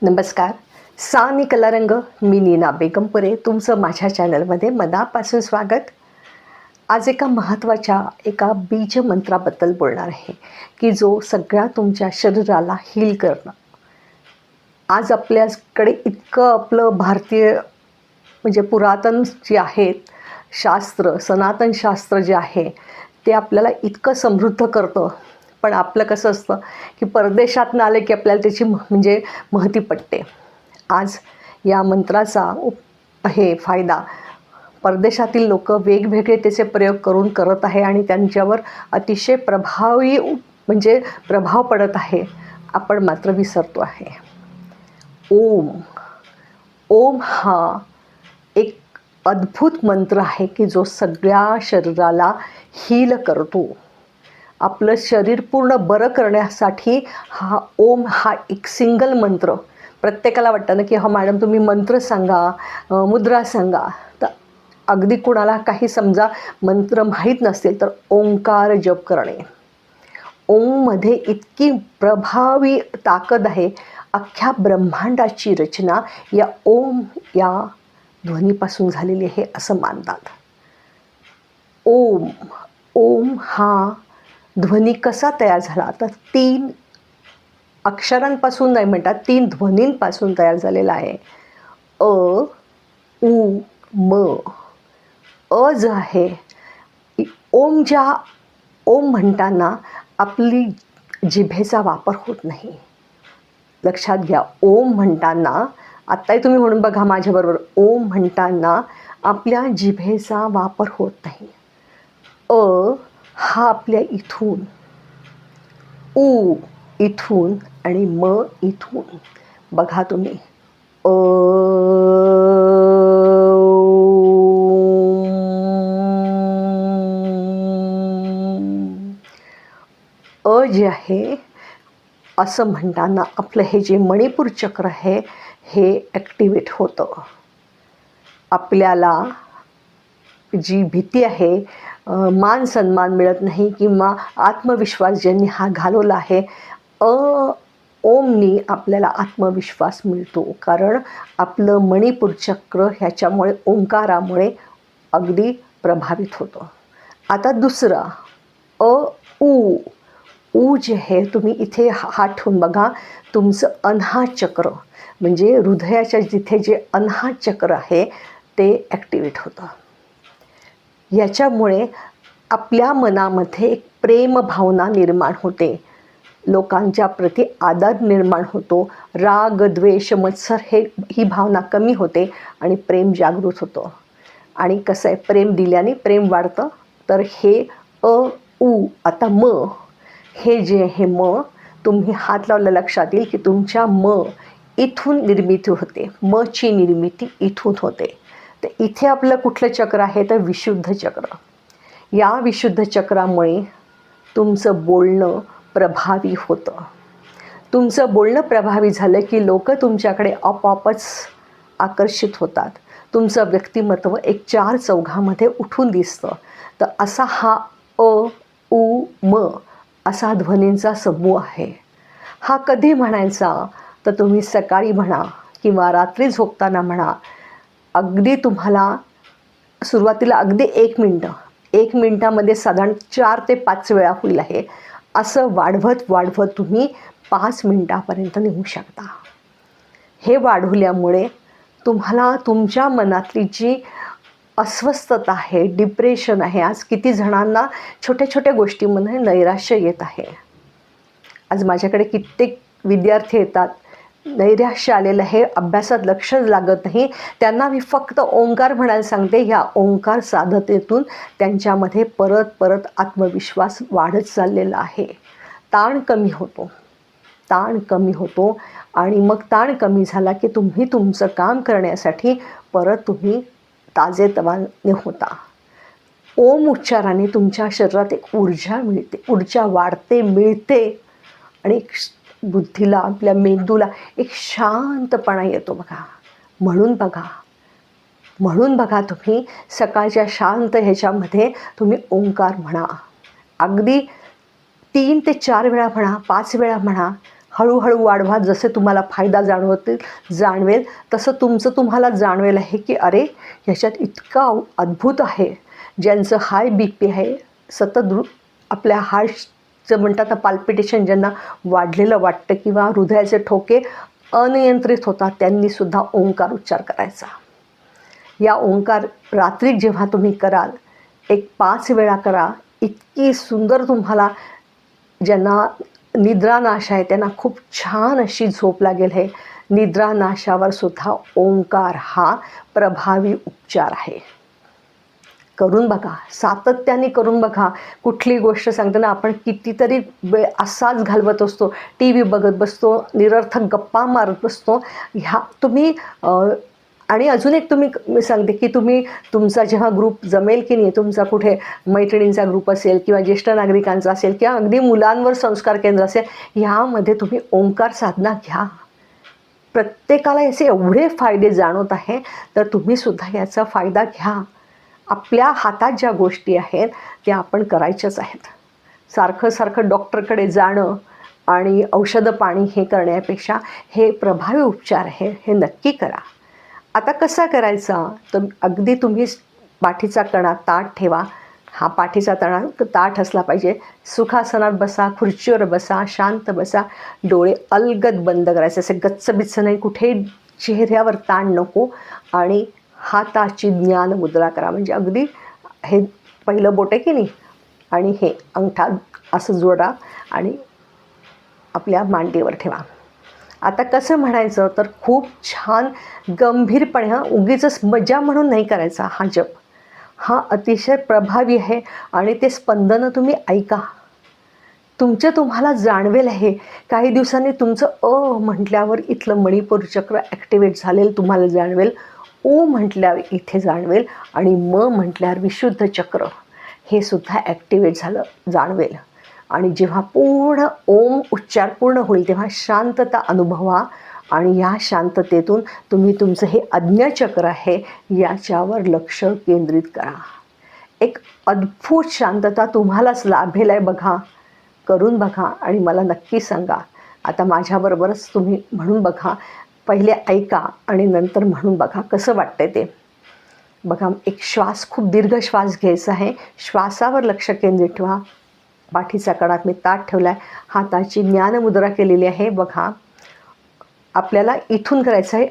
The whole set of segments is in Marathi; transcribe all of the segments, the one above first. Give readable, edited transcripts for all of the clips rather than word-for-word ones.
नमस्कार. सानी कलारंग, मी नीना बेगमपुरे, तुमचं माझ्या चॅनलमध्ये मनापासून स्वागत. आज एका बीज मंत्राबद्दल बोलणार आहे की जो सगळ्या तुमच्या शरीराला हील करणं. आज आपल्याकडे इतकं आपलं भारतीय म्हणजे पुरातन जे आहेत शास्त्र, सनातन शास्त्र जे आहे ते आपल्याला इतकं समृद्ध करतं. पण आपलं कसं असतं की परदेशातून आले की आपल्याला त्याची म्हणजे महती पडते. आज या मंत्राचा फायदा परदेशातील लोक वेगवेगळे त्याचे प्रयोग करून करत आहे आणि त्यांच्यावर अतिशय प्रभावी म्हणजे प्रभाव पडत आहे. आपण मात्र विसरतो आहे. ओम हा एक अद्भुत मंत्र आहे की जो सगळ्या शरीराला हील करतो. आपलं शरीर पूर्ण बरं करण्यासाठी ओम हा एक सिंगल मंत्र. प्रत्येकाला वाटतं ना की मॅडम तुम्ही मंत्र सांगा, मुद्रा सांगा. तर अगदी कुणाला काही समजा मंत्र माहीत नसतील तर ओंकार जप करणे. ओममध्ये इतकी प्रभावी ताकद आहे. अख्ख्या ब्रह्मांडाची रचना या ओम या ध्वनीपासून झालेली आहे असं मानतात. ओम हा ध्वनी कसा तयार झाला तर 3 अक्षरांपासून नाही म्हणतात, 3 ध्वनींपासून तयार झालेला आहे. अ, उ, म. अ जो आहे ओम म्हणताना आपली जिभेचा वापर होत नाही. लक्षात घ्या. ओम म्हणताना आत्ताही तुम्ही म्हणून बघा माझ्याबरोबर. ओम म्हणताना आपल्या जिभेचा वापर होत नाही. अ हा आपल्या इथून, उ इथून आणि म इथून. बघा तुम्ही. जे आहे असं म्हणताना आपलं हे जे मणिपूर चक्र आहे हे ॲक्टिवेट होतं. आपल्याला जी भीती आहे, मान सन्मान मिळत नाही किंवा आत्मविश्वास ज्यांनी घालवला आहे, ओमनी आपल्याला आत्मविश्वास मिळतो. कारण आपलं मणिपूर चक्र ह्याच्यामुळे ओंकारामुळे अगदी प्रभावित होतं. आता दुसरं उ जे आहे तुम्ही इथे हात ठेवून बघा. तुमचं अनाहत चक्र म्हणजे हृदयाच्या जिथे जे अनाहत चक्र आहे ते ॲक्टिवेट होतं. याच्यामुळे आपल्या मनामध्ये एक प्रेम भावना निर्माण होते. लोकांच्या प्रती आदर निर्माण होतो. राग, द्वेष, मत्सर ही भावना कमी होते आणि प्रेम जागृत होतं. आणि कसं आहे, प्रेम दिल्याने प्रेम वाढतं. तर हे उ आता म हे जे आहे म तुम्ही हात लावलं लक्षात येईल की तुमच्या म इथून निर्मिती होते. म ची निर्मिती इथून होते. तर इथे आपलं कुठलं चक्र आहे तर विशुद्ध चक्र. या विशुद्ध चक्रामुळे तुमचं बोलणं प्रभावी होतं. तुमचं बोलणं प्रभावी झालं की लोक तुमच्याकडे आपोआपच आकर्षित होतात. तुमचं व्यक्तिमत्व एक 4 चौघामध्ये उठून दिसतं. तर असा हा उ, म असा ध्वनींचा समूह आहे. हा कधी म्हणायचा तर तुम्ही सकाळी म्हणा किंवा रात्री झोपताना म्हणा. अगदी तुम्हाला सुरुवातीला अगदी 1 मिनटामध्ये साधारण 4 ते 5 वेळा होईल आहे. असं वाढवत तुम्ही 5 मिनटापर्यंत निघू शकता. हे वाढवल्यामुळे तुम्हाला तुमच्या मनातली जी अस्वस्थता आहे, डिप्रेशन आहे, आज किती जणांना छोट्या छोट्या गोष्टींमध्ये नैराश्य येत आहे. आज माझ्याकडे कित्येक विद्यार्थी येतात, नैराश्य आलेलं आहे, अभ्यासात लक्ष लागत नाही. त्यांना मी फक्त ओंकार म्हणायला सांगते. ह्या ओंकार साधनेतून त्यांच्यामध्ये परत आत्मविश्वास वाढत चाललेला आहे. ताण कमी होतो आणि मग ताण कमी झाला की तुम्ही तुमचं काम करण्यासाठी तुम्ही ताजेतवाने होता. ओम उच्चाराने तुमच्या शरीरात एक ऊर्जा मिळते, ऊर्जा वाढते, मिळते आणि एक बुद्धीला, आपल्या मेंदूला एक शांतपणा येतो. म्हणून बघा तुम्ही सकाळच्या शांत ह्याच्यामध्ये तुम्ही ओंकार म्हणा. अगदी 3 ते 4 वेळा म्हणा, 5 वेळा म्हणा. हळूहळू वाढवा. जसे तुम्हाला फायदा जाणवेल तसं तुमचं तुम्हाला जाणवेल आहे की अरे ह्याच्यात इतका अद्भुत आहे. ज्यांचं हाय BP आहे, सतत आपल्या हार्टचं म्हणतात ना पाल्पिटेशन ज्यांना वाढलेलं वाटतं किंवा हृदयाचे ठोके अनियंत्रित होतात, त्यांनीसुद्धा ओंकार उच्चार करायचा. या ओंकार रात्री जेव्हा तुम्ही कराल, एक 5 वेळा करा. इतकी सुंदर तुम्हाला, ज्यांना निद्रानाश आहे त्यांना खूप छान अशी झोप लागेल. हे निद्रानाशावर सुद्धा ओंकार हा प्रभावी उपचार आहे. करून बघा, सातत्याने करून बघा. कुठली गोष्ट सांगताना आपण कितीतरी वेळ असाच घालवत असतो, TV बघत बसतो, निरर्थक गप्पा मारत बसतो. ह्या तुम्ही आणि अजून एक मी सांगते की तुम्ही तुमचा जेव्हा ग्रुप जमेल की नाही, तुमचा कुठे मैत्रिणींचा ग्रुप असेल किंवा ज्येष्ठ नागरिकांचा असेल किंवा अगदी मुलांवर संस्कार केंद्र असेल, ह्यामध्ये तुम्ही ओंकार साधना घ्या. प्रत्येकाला याचे एवढे फायदे जाणवत आहे, तर तुम्हीसुद्धा याचा फायदा घ्या. आपल्या हातात ज्या गोष्टी आहेत त्या आपण करायच्याच आहेत. सारखं डॉक्टरकडे जाणं आणि औषधं पाणी हे करण्यापेक्षा हे प्रभावी उपचार आहे, हे नक्की करा. आता कसा करायचा, तर अगदी तुम्ही पाठीचा कणा ताठ ठेवा. हा पाठीचा ताठ असला पाहिजे. सुखासनात बसा, खुर्चीवर बसा, शांत बसा. डोळे अलगद बंद करायचे, असे गच्च बिच्च नाही, कुठेही चेहऱ्यावर ताण नको. आणि हाताची ज्ञान मुद्रा करा. म्हणजे अगदी हे पहिलं बोट आहे की नाही आणि हे अंगठा असं जोडा आणि आपल्या मांडीवर ठेवा. आता कसं म्हणायचं, तर खूप छान गंभीरपणे, उगीचच मजा म्हणून नाही करायचा. हा जप हा अतिशय प्रभावी आहे आणि ते स्पंदनं तुम्ही ऐका. तुम्हाला जाणवेल आहे. काही दिवसांनी तुमचं म्हटल्यावर इथलं मणिपूर चक्र ॲक्टिवेट झालेलं तुम्हाला जाणवेल. ओ म्हटल्यावर इथे जाणवेल आणि म्हटल्यावर विशुद्ध चक्र हे सुद्धा ॲक्टिवेट झालं जाणवेल. आणि जेव्हा पूर्ण ओम उच्चार पूर्ण होईल तेव्हा शांतता अनुभवा आणि या शांततेतून तुम्ही तुमचं हे आज्ञाचक्र आहे याच्यावर लक्ष केंद्रित करा. एक अद्भुत शांतता तुम्हालाच लाभेल आहे. बघा, करून बघा आणि मला नक्की सांगा. आता माझ्याबरोबरच तुम्ही म्हणून बघा. पहिले ऐका आणि नंतर म्हणून बघा कसं वाटतंय ते. बघा, एक श्वास, खूप दीर्घ श्वास घ्यायचा आहे. श्वासावर लक्ष केंद्रित ठेवा. पाठीचा कणात मी ताठ ठेवला आहे. हाताची ज्ञानमुद्रा केलेली आहे. बघा, आपल्याला इथून करायचं आहे.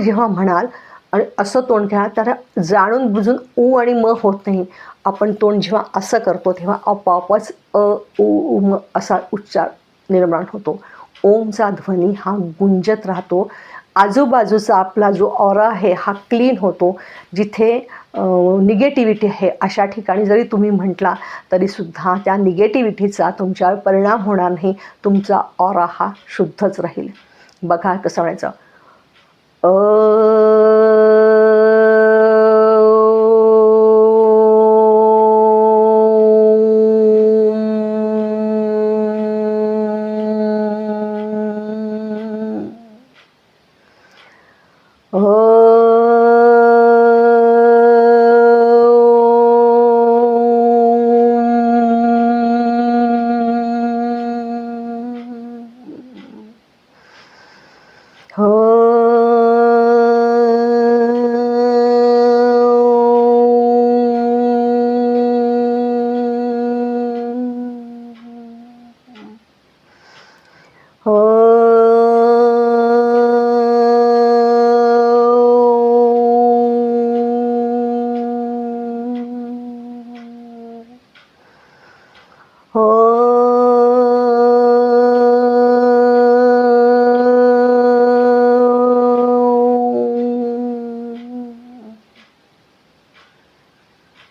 जेव्हा म्हणाल आणि असं तोंड घ्या, तर जाणून बुजून ऊ आणि म होत नाही. आपण तोंड जेव्हा असं करतो तेव्हा आपोआपच उ म असा उच्चार निर्माण होतो. ओमचा ध्वनी हा गुंजत राहतो. आजूबाजूचा आपला जो ऑरा आहे हा क्लीन होतो. जिथे निगेटिव्हिटी आहे अशा ठिकाणी जरी तुम्ही म्हटला तरीसुद्धा त्या निगेटिव्हिटीचा तुमच्यावर परिणाम होणार नाही. तुमचा ऑरा हा शुद्धच राहील. बघा कसं म्हणायचं.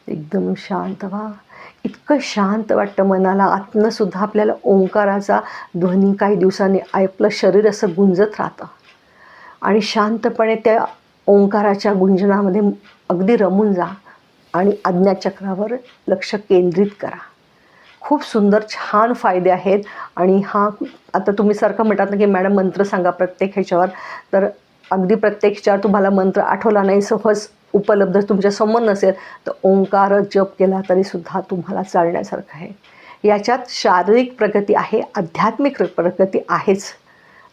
एकदम शांत व्हा. इतकं शांत वाटतं मनाला. आतनंसुद्धा आपल्याला ओंकाराचा ध्वनी काही दिवसांनी आपलं शरीर असं गुंजत राहतं आणि शांतपणे त्या ओंकाराच्या गुंजनामध्ये अगदी रमून जा आणि आज्ञाचक्रावर लक्ष केंद्रित करा. खूप सुंदर छान फायदे आहेत. आणि हा आता तुम्ही सारखं म्हणतात ना की मॅडम मंत्र सांगा प्रत्येक ह्याच्यावर, तर अगदी प्रत्येक ह्याच्यावर तुम्हाला मंत्र आठवला नाही, सहज उपलब्ध तुमच्या समोर नसेल तर ओंकार जप केला तरीसुद्धा तुम्हाला चालण्यासारखं आहे. याच्यात शारीरिक प्रगती आहे, आध्यात्मिक प्रगती आहेच.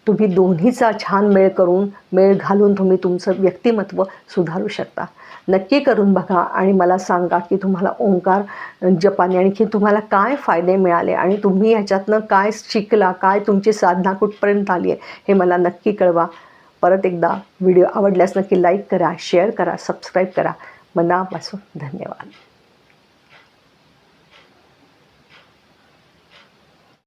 तुम्ही दोन्हीचा छान मेळ घालून तुम्ही तुमचं व्यक्तिमत्व सुधारू शकता. नक्की करून बघा आणि मला सांगा की तुम्हाला ओंकार जपाने आणखी तुम्हाला काय फायदे मिळाले आणि तुम्ही ह्याच्यातनं काय शिकला, काय तुमची साधना कुठपर्यंत आली आहे हे मला नक्की कळवा. परत एकदा व्हिडिओ आवडल्यास नक्की लाईक करा, शेअर करा, सबस्क्राईब करा. मनापासून धन्यवाद.